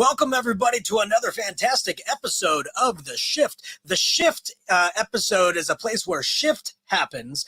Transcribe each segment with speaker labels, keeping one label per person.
Speaker 1: welcome everybody to another fantastic episode of The Shift. The Shift episode is a place where shift happens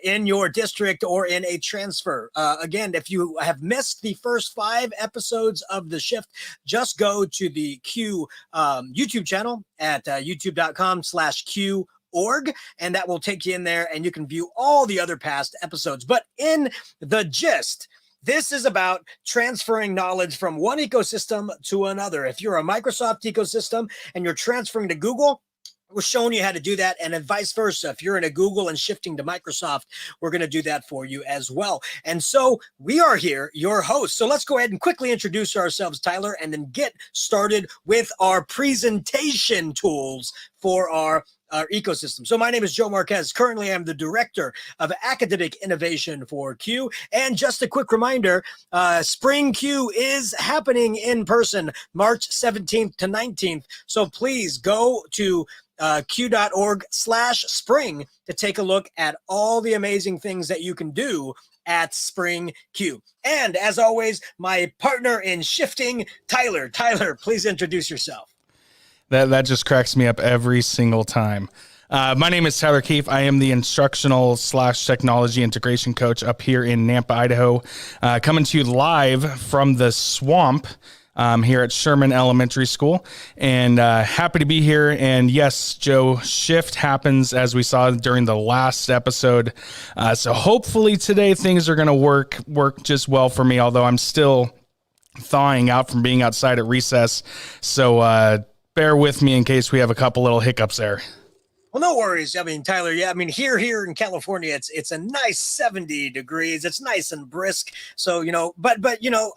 Speaker 1: in your district or in a transfer. Again, if you have missed the first 5 episodes of The Shift, just go to the Q YouTube channel at youtube.com/Q.org, and that will take you in there and you can view all the other past episodes. But in the gist, this is about transferring knowledge from one ecosystem to another. If you're a Microsoft ecosystem and you're transferring to Google, we're showing you how to do that, and vice versa. If you're in a Google and shifting to Microsoft, we're going to do that for you as well. And so we are here, your hosts. So let's go ahead and quickly introduce ourselves, Tyler, and then get started with our presentation tools for our ecosystem. So my name is Joe Marquez. Currently, I'm the Director of Academic Innovation for Q. And just a quick reminder, Spring Q is happening in person, March 17th to 19th. So please go to q.org/spring to take a look at all the amazing things that you can do at Spring Q. And as always, my partner in shifting, Tyler. Tyler, please introduce yourself.
Speaker 2: That just cracks me up every single time. My name is Tyler Keefe. I am the instructional/technology integration coach up here in Nampa, Idaho, coming to you live from the swamp here at Sherman Elementary School, and happy to be here. And yes, Joe, shift happens as we saw during the last episode. So hopefully today things are going to work just well for me, although I'm still thawing out from being outside at recess. So bear with me in case we have a couple little hiccups there.
Speaker 1: Well, no worries. I mean, Tyler, yeah, I mean, here in California, it's a nice 70 degrees. It's nice and brisk. So, but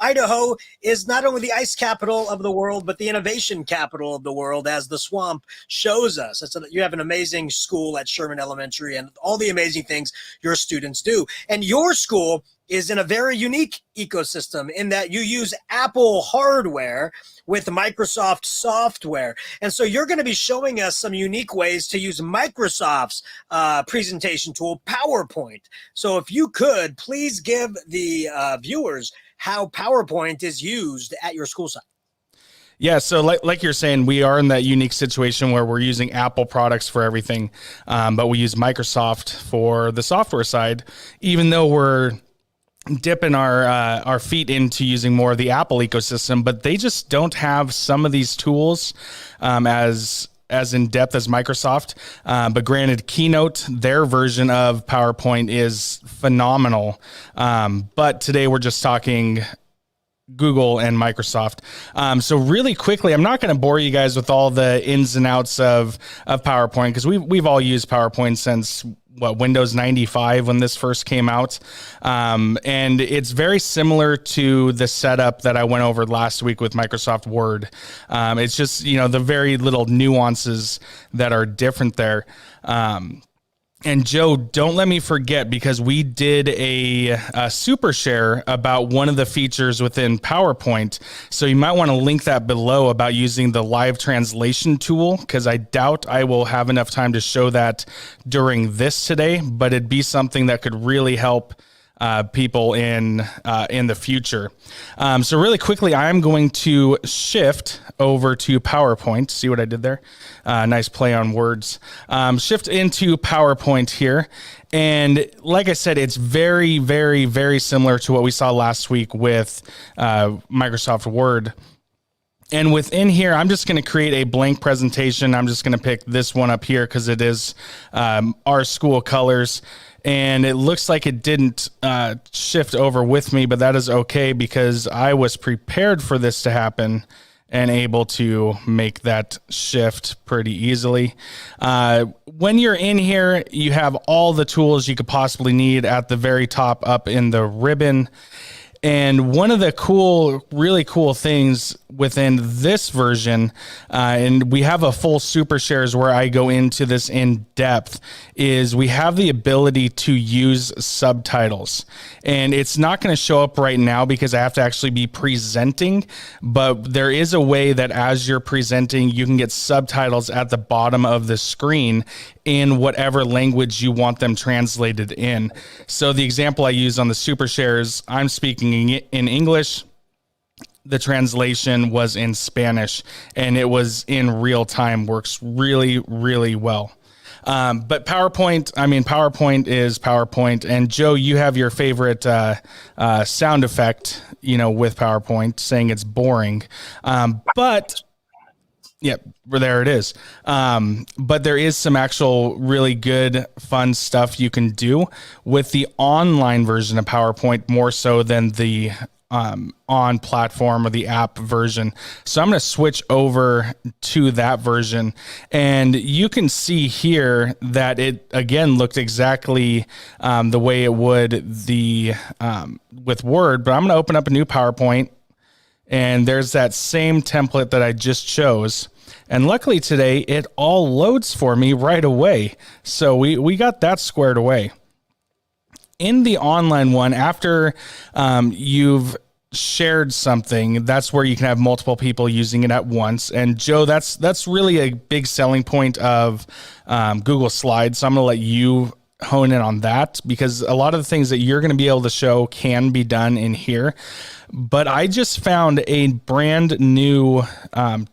Speaker 1: Idaho is not only the ice capital of the world, but the innovation capital of the world, as the swamp shows us. You have an amazing school at Sherman Elementary and all the amazing things your students do. And your school is in a very unique ecosystem in that you use Apple hardware with Microsoft software. And so you're going to be showing us some unique ways to use Microsoft's presentation tool, PowerPoint. So if you could, please give the viewers how PowerPoint is used at your school site.
Speaker 2: Yeah, so like you're saying, we are in that unique situation where we're using Apple products for everything, but we use Microsoft for the software side, even though we're dipping our feet into using more of the Apple ecosystem, but they just don't have some of these tools as in depth as Microsoft. But granted, Keynote, their version of PowerPoint is phenomenal. But today we're just talking Google and Microsoft. So really quickly, I'm not going to bore you guys with all the ins and outs of PowerPoint, because we've all used PowerPoint since Windows 95 when this first came out. And it's very similar to the setup that I went over last week with Microsoft Word. It's just, the very little nuances that are different there. And Joe, don't let me forget, because we did a super share about one of the features within PowerPoint. So you might want to link that below about using the live translation tool, because I doubt I will have enough time to show that during this today, but it'd be something that could really help people in the future. So really quickly, I'm going to shift over to PowerPoint. See what I did there? Nice play on words. Shift into PowerPoint here. And like I said, it's very, very, very similar to what we saw last week with Microsoft Word. And within here, I'm just going to create a blank presentation. I'm just going to pick this one up here because it is our school colors. And it looks like it didn't shift over with me, but that is okay because I was prepared for this to happen and able to make that shift pretty easily. When you're in here, you have all the tools you could possibly need at the very top up in the ribbon. And one of the really cool things within this version, and we have a full super shares where I go into this in depth, is we have the ability to use subtitles. And it's not going to show up right now because I have to actually be presenting, but there is a way that as you're presenting, you can get subtitles at the bottom of the screen in whatever language you want them translated in. So the example I use on the super shares, I'm speaking in English. the translation was in Spanish and it was in real time. Works really, really well. But PowerPoint is PowerPoint. And Joe, you have your favorite sound effect, with PowerPoint, saying it's boring. But yeah, there it is. But there is some actual really good, fun stuff you can do with the online version of PowerPoint, more so than the on platform or the app version. So I'm going to switch over to that version, and you can see here that it again looked exactly the way it would with Word. But I'm going to open up a new PowerPoint, and there's that same template that I just chose. And luckily today it all loads for me right away. So we got that squared away. In the online one, after you've shared something, that's where you can have multiple people using it at once. And Joe, that's really a big selling point of Google Slides. So I'm going to let you hone in on that, because a lot of the things that you're going to be able to show can be done in here. But I just found a brand new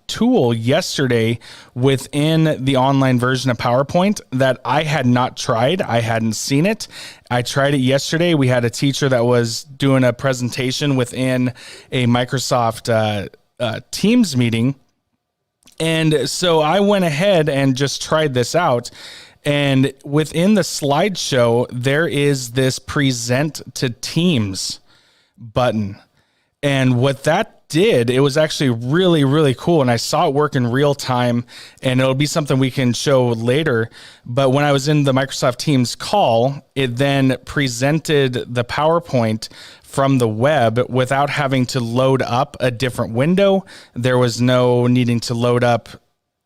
Speaker 2: tool yesterday within the online version of PowerPoint that I had not tried. I hadn't seen it. I tried it yesterday. We had a teacher that was doing a presentation within a Microsoft Teams meeting. And so I went ahead and just tried this out. And within the slideshow, there is this present to Teams button. And what that did, it was actually really, really cool. And I saw it work in real time, and it'll be something we can show later. But when I was in the Microsoft Teams call, it then presented the PowerPoint from the web without having to load up a different window. There was no needing to load up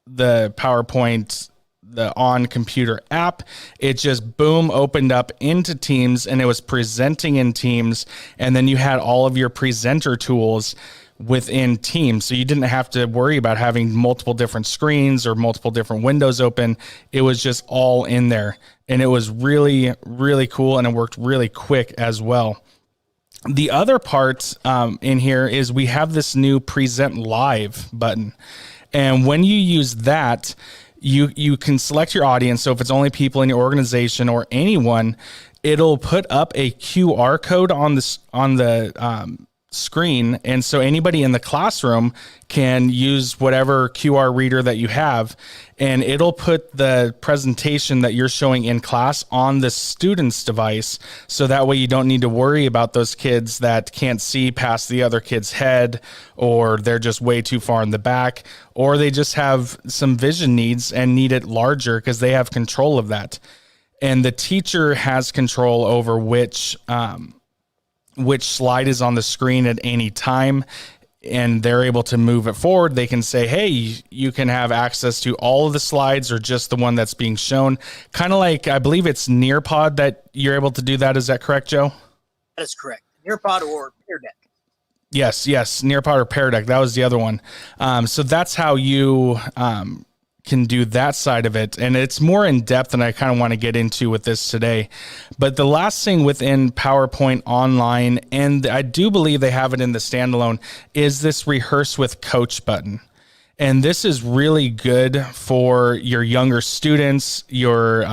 Speaker 2: the PowerPoint, the on computer app. It just boom opened up into Teams, and it was presenting in Teams. And then you had all of your presenter tools within Teams. So you didn't have to worry about having multiple different screens or multiple different windows open. It was just all in there. And it was really, really cool. And it worked really quick as well. The other part in here is we have this new Present Live button. And when you use that, you can select your audience. So if it's only people in your organization or anyone, it'll put up a QR code on the screen. And so anybody in the classroom can use whatever QR reader that you have, and it'll put the presentation that you're showing in class on the student's device. So that way you don't need to worry about those kids that can't see past the other kid's head, or they're just way too far in the back, or they just have some vision needs and need it larger, because they have control of that. And the teacher has control over which slide is on the screen at any time, and they're able to move it forward. They can say, hey, you can have access to all of the slides or just the one that's being shown. Kind of like, I believe it's Nearpod that you're able to do that. Is that correct, Joe?
Speaker 1: That is correct. Nearpod or Pear Deck.
Speaker 2: Yes, Nearpod or Pear Deck. That was the other one. So that's how you can do that side of it. And it's more in depth than I kind of want to get into with this today. But the last thing within PowerPoint Online, and I do believe they have it in the standalone, is this Rehearse with Coach button. And this is really good for your younger students, your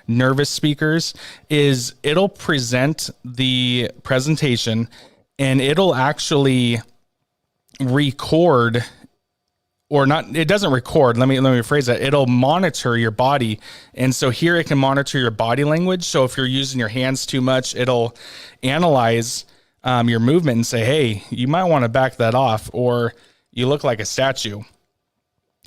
Speaker 2: nervous speakers, is it'll present the presentation and it'll actually record, or not, it doesn't record. Let me rephrase that. It'll monitor your body. And so here it can monitor your body language. So if you're using your hands too much, it'll analyze your movement and say, hey, you might want to back that off, or you look like a statue.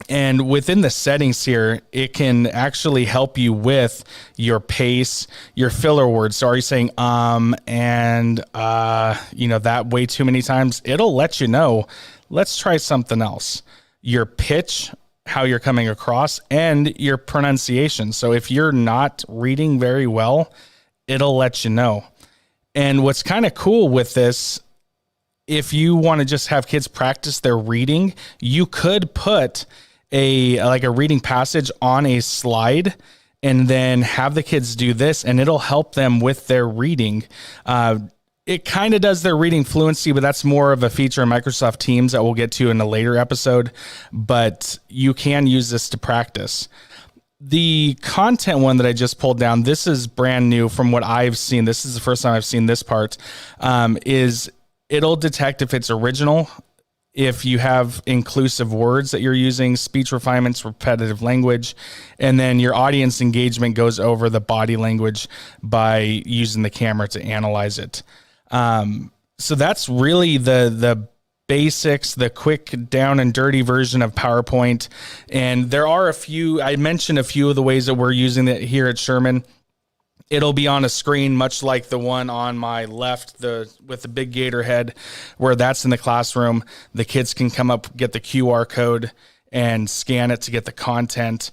Speaker 2: And within the settings here, it can actually help you with your pace, your filler words. So are you saying and that way too many times? It'll let you know, let's try something else. Your pitch, how you're coming across, and your pronunciation. So if you're not reading very well, it'll let you know. And what's kind of cool with this, if you want to just have kids practice their reading, you could put a reading passage on a slide and then have the kids do this, and it'll help them with their reading. It kind of does their reading fluency, but that's more of a feature in Microsoft Teams that we'll get to in a later episode. But you can use this to practice. The content one that I just pulled down, this is brand new from what I've seen. This is the first time I've seen this part, is it'll detect if it's original, if you have inclusive words that you're using, speech refinements, repetitive language, and then your audience engagement goes over the body language by using the camera to analyze it. So that's really the basics, the quick down and dirty version of PowerPoint. And there are I mentioned a few of the ways that we're using it here at Sherman. It'll be on a screen, much like the one on my left, with the big gator head, where that's in the classroom. The kids can come up, get the QR code, and scan it to get the content.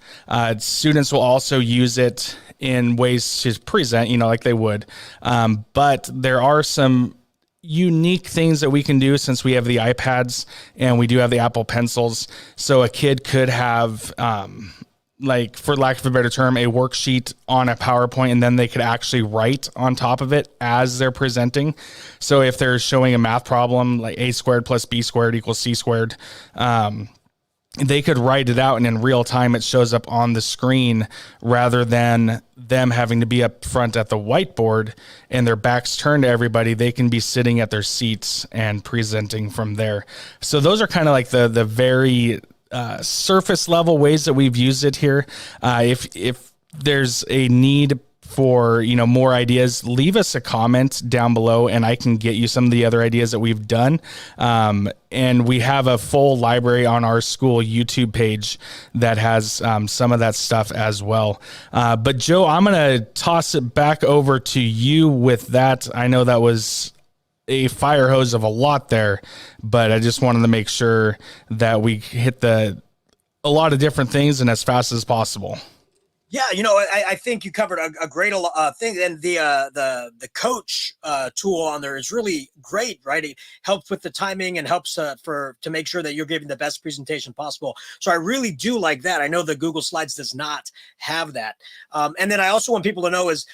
Speaker 2: Students will also use it in ways to present, like they would. But there are some unique things that we can do since we have the iPads and we do have the Apple Pencils. So a kid could have, for lack of a better term, a worksheet on a PowerPoint, and then they could actually write on top of it as they're presenting. So if they're showing a math problem, like a squared plus b squared equals c squared, they could write it out, and in real time it shows up on the screen rather than them having to be up front at the whiteboard and their backs turned to everybody. They can be sitting at their seats and presenting from there. So those are kind of like the very surface level ways that we've used it here. If there's a need for more ideas, leave us a comment down below and I can get you some of the other ideas that we've done. And we have a full library on our school YouTube page that has some of that stuff as well. But Joe, I'm going to toss it back over to you with that. I know that was a fire hose of a lot there, but I just wanted to make sure that we hit a lot of different things and as fast as possible.
Speaker 1: Yeah, I think you covered a great thing, and the coach tool on there is really great, right? It helps with the timing and helps to make sure that you're giving the best presentation possible. So I really do like that. I know the Google Slides does not have that, and then I also want people to know is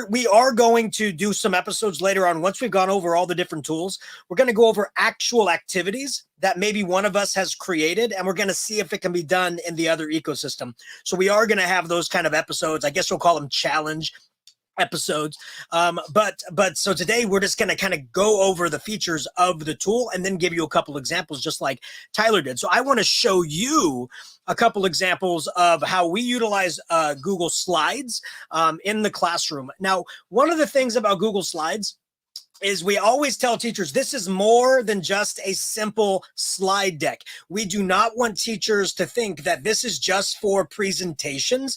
Speaker 1: we are going to do some episodes later on. Once we've gone over all the different tools, we're going to go over actual activities that maybe one of us has created, and we're going to see if it can be done in the other ecosystem. So we are going to have those kind of episodes. I guess we'll call them challenge episodes. But so today we're just going to kind of go over the features of the tool and then give you a couple examples, just like Tyler did. So I want to show you a couple examples of how we utilize Google Slides in the classroom. Now, one of the things about Google Slides is we always tell teachers this is more than just a simple slide deck. We do not want teachers to think that this is just for presentations.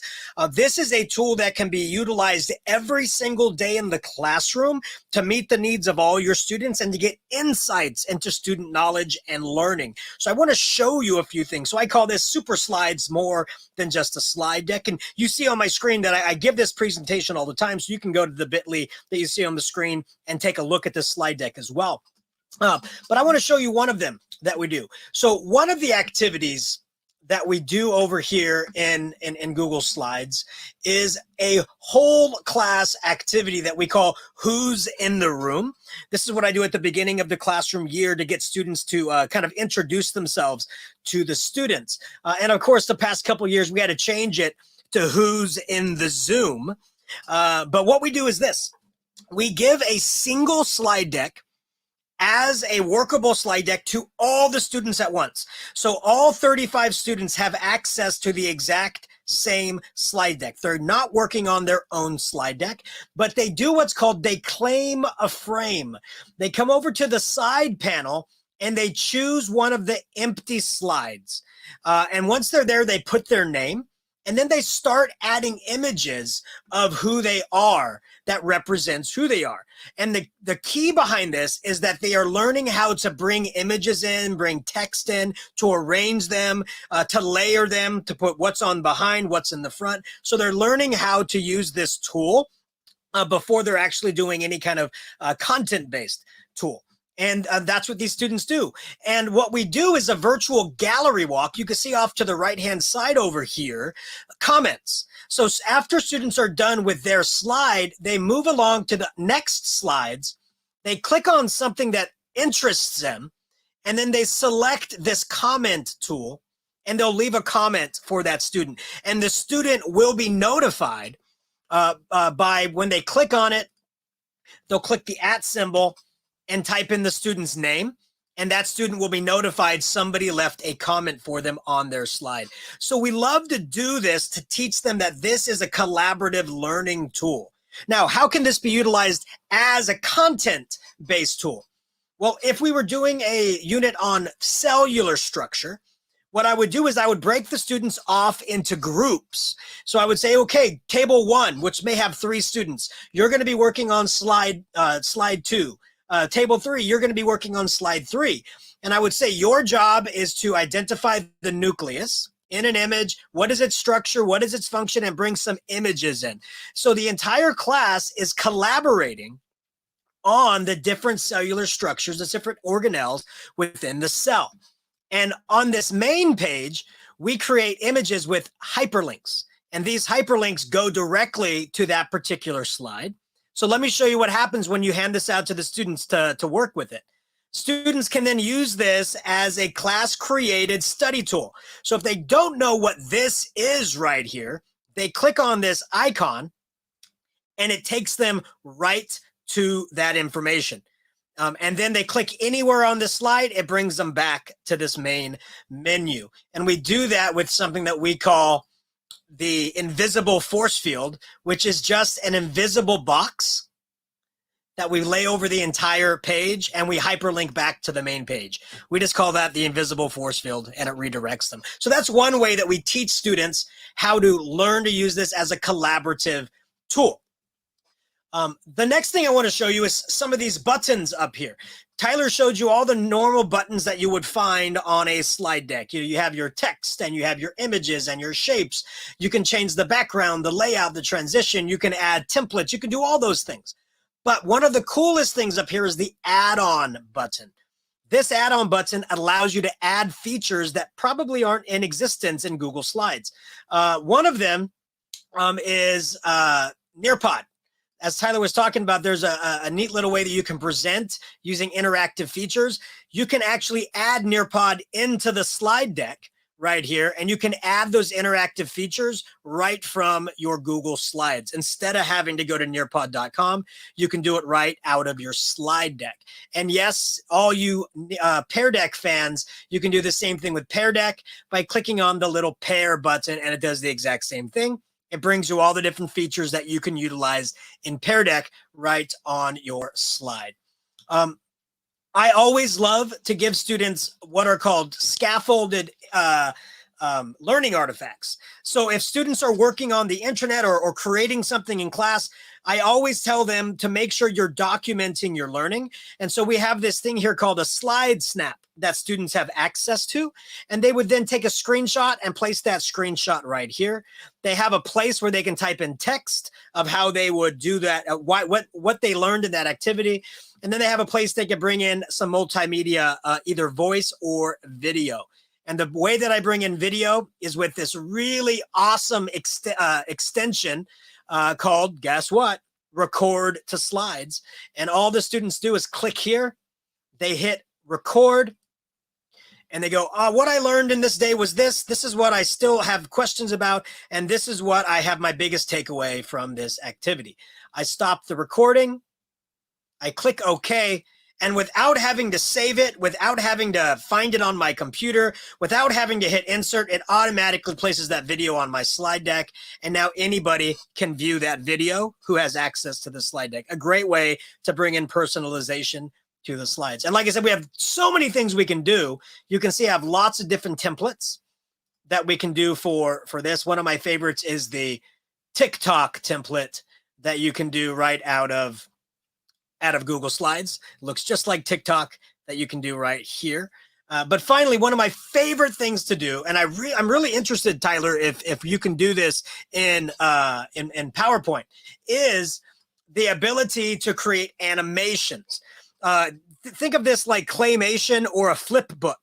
Speaker 1: This is a tool that can be utilized every single day in the classroom to meet the needs of all your students and to get insights into student knowledge and learning. So I want to show you a few things. So I call this super slides more than just a slide deck. And you see on my screen that I give this presentation all the time. So you can go to the bit.ly that you see on the screen and take a look at this slide deck as well. But I want to show you one of them that we do. So one of the activities that we do over here in Google Slides is a whole class activity that we call Who's in the Room. This is what I do at the beginning of the classroom year to get students to kind of introduce themselves to the students. And of course, the past couple of years, we had to change it to Who's in the Zoom. But what we do is this. We give a single slide deck as a workable slide deck to all the students at once. So all 35 students have access to the exact same slide deck. They're not working on their own slide deck, but they do what's called, they claim a frame. They come over to the side panel and they choose one of the empty slides. And once they're there, they put their name. And then they start adding images of who they are that represents who they are. And the key behind this is that they are learning how to bring images in, bring text in, to arrange them, to layer them, to put what's on behind, what's in the front. So they're learning how to use this tool before they're actually doing any kind of content-based tool. And that's what these students do. And what we do is a virtual gallery walk. You can see off to the right-hand side over here, comments. So after students are done with their slide, they move along to the next slides. They click on something that interests them, and then they select this comment tool, and they'll leave a comment for that student. And the student will be notified by when they click on it, they'll click the @ symbol and type in the student's name. And that student will be notified somebody left a comment for them on their slide. So we love to do this to teach them that this is a collaborative learning tool. Now, how can this be utilized as a content-based tool? Well, if we were doing a unit on cellular structure, what I would do is I would break the students off into groups. So I would say, okay, table 1, which may have 3 students, you're going to be working on slide 2. Table 3, you're going to be working on slide 3. And I would say your job is to identify the nucleus in an image. What is its structure? What is its function? And bring some images in. So the entire class is collaborating on the different cellular structures, the different organelles within the cell. And on this main page, we create images with hyperlinks. And these hyperlinks go directly to that particular slide. So let me show you what happens when you hand this out to the students to work with it. Students can then use this as a class-created study tool. So if they don't know what this is right here, they click on this icon, and it takes them right to that information. And then they click anywhere on the slide, it brings them back to this main menu. And we do that with something that we call the invisible force field, which is just an invisible box that we lay over the entire page, and we hyperlink back to the main page. We just call that the invisible force field, and it redirects them. So that's one way that we teach students how to learn to use this as a collaborative tool. The next thing I want to show you is some of these buttons up here. Tyler showed you all the normal buttons that you would find on a slide deck. You have your text, and you have your images and your shapes. You can change the background, the layout, the transition. You can add templates. You can do all those things. But one of the coolest things up here is the add-on button. This add-on button allows you to add features that probably aren't in existence in Google Slides. One of them is Nearpod. As Tyler was talking about, there's a neat little way that you can present using interactive features. You can actually add Nearpod into the slide deck right here, and you can add those interactive features right from your Google Slides. Instead of having to go to nearpod.com, you can do it right out of your slide deck. And yes, all you Pear Deck fans, you can do the same thing with Pear Deck by clicking on the little pair button, and it does the exact same thing. It brings you all the different features that you can utilize in Pear Deck right on your slide. I always love to give students what are called scaffolded learning artifacts. So if students are working on the internet or creating something in class, I always tell them to make sure you're documenting your learning. And so we have this thing here called a slide snap that students have access to, and they would then take a screenshot and place that screenshot right here. They have a place where they can type in text of how they would do that, what they learned in that activity. And then they have a place they can bring in some multimedia, either voice or video. And the way that I bring in video is with this really awesome extension called, guess what? Record to Slides. And all the students do is click here, they hit record, and they go, what I learned in this day was this. This is what I still have questions about. And this is what I have my biggest takeaway from this activity. I stop the recording. I click OK. And without having to save it, without having to find it on my computer, without having to hit insert, it automatically places that video on my slide deck. And now anybody can view that video who has access to the slide deck. A great way to bring in personalization to the slides. And like I said, we have so many things we can do. You can see I have lots of different templates that we can do for this. One of my favorites is the TikTok template that you can do right out of Google Slides. It looks just like TikTok that you can do right here. But finally, one of my favorite things to do, and I'm really interested, Tyler, if you can do this in PowerPoint, is the ability to create animations. Think of this like claymation or a flip book,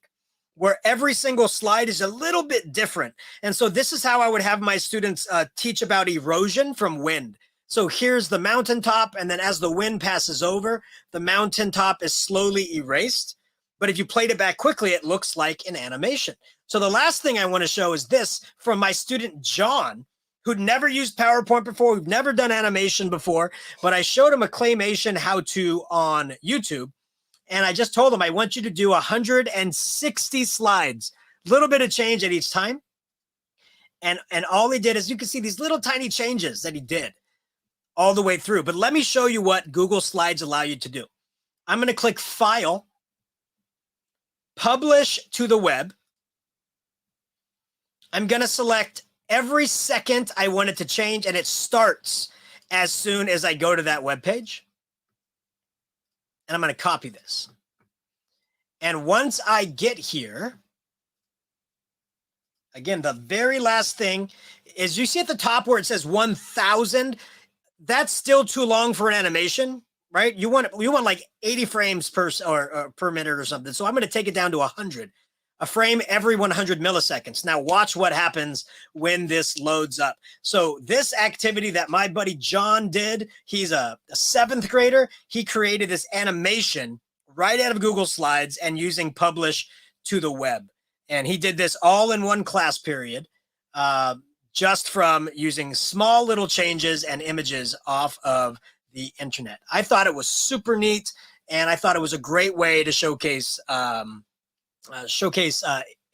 Speaker 1: where every single slide is a little bit different. And so this is how I would have my students teach about erosion from wind. So here's the mountaintop, and then as the wind passes over, the mountaintop is slowly erased. But if you played it back quickly, it looks like an animation. So the last thing I want to show is this from my student John, who'd never used PowerPoint before. We've never done animation before, but I showed him a claymation how-to on YouTube. And I just told him, I want you to do 160 slides, little bit of change at each time. And all he did is, you can see these little tiny changes that he did all the way through. But let me show you what Google Slides allow you to do. I'm going to click File, Publish to the Web. I'm going to select every second I want it to change, and it starts as soon as I go to that web page. And I'm going to copy this. And once I get here, again, the very last thing is, you see at the top where it says 1,000, that's still too long for an animation, right? You want like 80 frames per minute or something. So I'm going to take it down to 100. A frame every 100 milliseconds. Now watch what happens when this loads up. So this activity that my buddy John did, he's a 7th grader. He created this animation right out of Google Slides and using Publish to the Web. And he did this all in one class period, just from using small little changes and images off of the internet. I thought it was super neat, and I thought it was a great way to showcase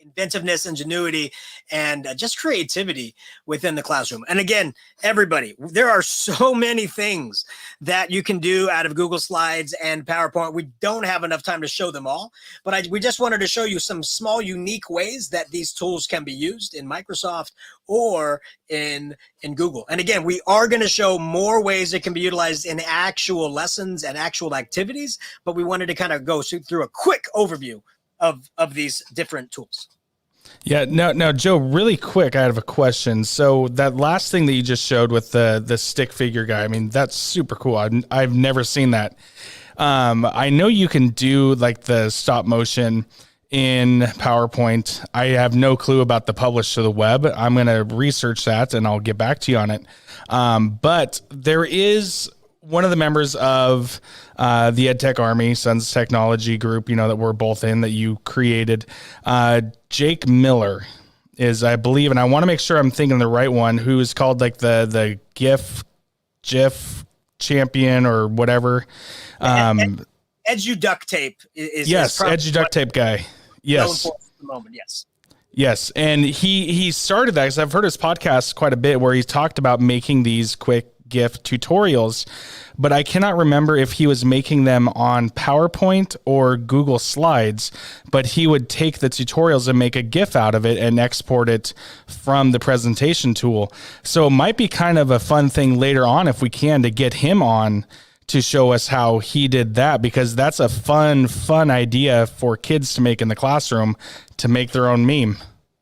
Speaker 1: inventiveness, ingenuity, and just creativity within the classroom. And again, everybody, there are so many things that you can do out of Google Slides and PowerPoint. We don't have enough time to show them all, but we just wanted to show you some small, unique ways that these tools can be used in Microsoft or in Google. And again, we are going to show more ways it can be utilized in actual lessons and actual activities, but we wanted to kind of go through a quick overview of these different tools.
Speaker 2: Yeah. Now, Joe, really quick, I have a question. So that last thing that you just showed with the stick figure guy, I mean, that's super cool. I've never seen that. I know you can do like the stop motion in PowerPoint. I have no clue about the publish to the web. I'm going to research that and I'll get back to you on it. But there is one of the members of the EdTech Army, Sons Technology Group, that we're both in, that you created. Jake Miller is, I believe, and I want to make sure I'm thinking the right one, who is called like the GIF champion or whatever.
Speaker 1: Edu Duct Tape is
Speaker 2: Edu Duct Tape guy. Yes.
Speaker 1: At the moment, yes.
Speaker 2: Yes, and he started that because I've heard his podcast quite a bit where he talked about making these quick GIF tutorials, but I cannot remember if he was making them on PowerPoint or Google Slides, but he would take the tutorials and make a GIF out of it and export it from the presentation tool. So it might be kind of a fun thing later on if we can to get him on to show us how he did that, because that's a fun idea for kids to make in the classroom, to make their own meme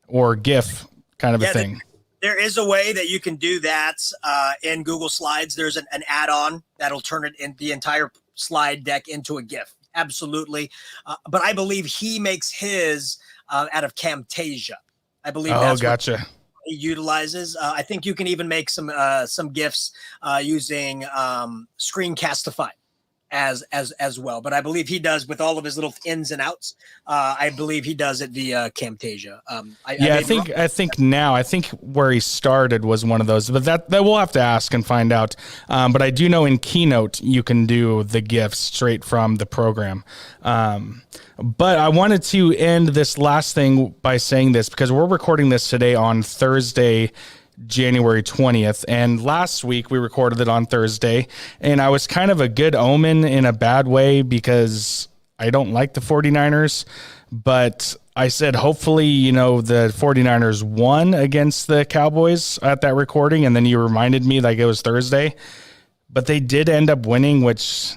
Speaker 2: or GIF kind of a thing.
Speaker 1: There is a way that you can do that in Google Slides. There's an add-on that'll turn it in the entire slide deck into a GIF. Absolutely. But I believe he makes his out of Camtasia. I believe that's
Speaker 2: gotcha.
Speaker 1: What he utilizes. I think you can even make some GIFs using Screencastify as well. But I believe he does with all of his little ins and outs. I believe he does it via Camtasia. I think where he started was one of those, but that we'll have to ask and find out. But I do know in Keynote you can do the GIFs straight from the program. But I wanted to end this last thing by saying this, because we're recording this today on Thursday, January 20th. And last week we recorded it on Thursday, and I was kind of a good omen in a bad way because I don't like the 49ers, but I said, hopefully, the 49ers won against the Cowboys at that recording. And then you reminded me like it was Thursday, but they did end up winning, which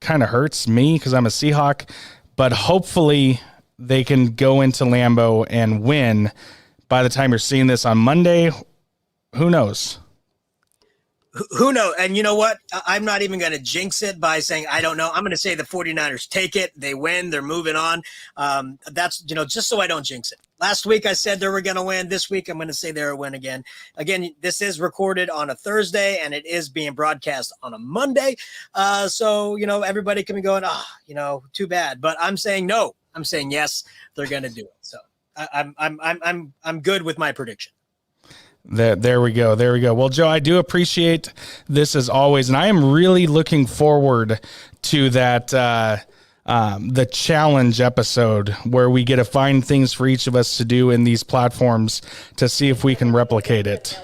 Speaker 1: kind of hurts me because I'm a Seahawk, but hopefully they can go into Lambeau and win by the time you're seeing this on Monday. Who knows? Who knows? And you know what? I'm not even going to jinx it by saying I don't know. I'm going to say the 49ers take it. They win. They're moving on. That's, just so I don't jinx it. Last week I said they were going to win. This week I'm going to say they're a win again. Again, this is recorded on a Thursday and it is being broadcast on a Monday. So, everybody can be going, too bad. But I'm saying no. I'm saying yes, they're going to do it. So I'm good with my prediction.
Speaker 2: There we go. There we go. Well, Joe, I do appreciate this as always, and I am really looking forward to that the challenge episode where we get to find things for each of us to do in these platforms to see if we can replicate it.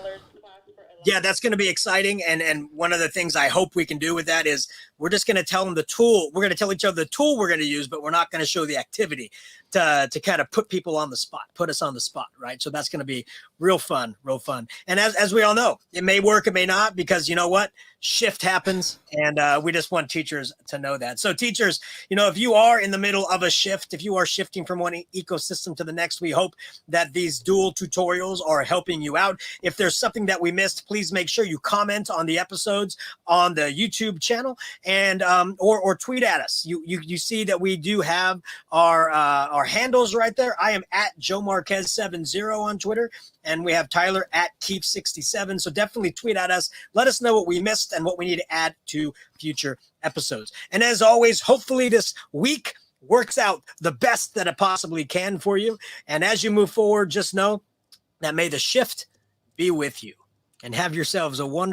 Speaker 1: Yeah, that's going to be exciting. And one of the things I hope we can do with that is we're just going to tell them the tool. We're going to tell each other the tool we're going to use, but we're not going to show the activity to kind of put people on the spot, put us on the spot, right? So that's going to be real fun, real fun. And as we all know, it may work, it may not, because you know what? Shift happens, and we just want teachers to know that. So teachers, if you are in the middle of a shift, if you are shifting from one ecosystem to the next, we hope that these dual tutorials are helping you out. If there's something that we missed, please make sure you comment on the episodes on the YouTube channel and or tweet at us. You see that we do have our handles right there. I am at Joe Marquez 70 on Twitter, and we have Tyler at Keep67. So definitely tweet at us. Let us know what we missed and what we need to add to future episodes. And as always, hopefully this week works out the best that it possibly can for you. And as you move forward, just know that may the shift be with you, and have yourselves a wonderful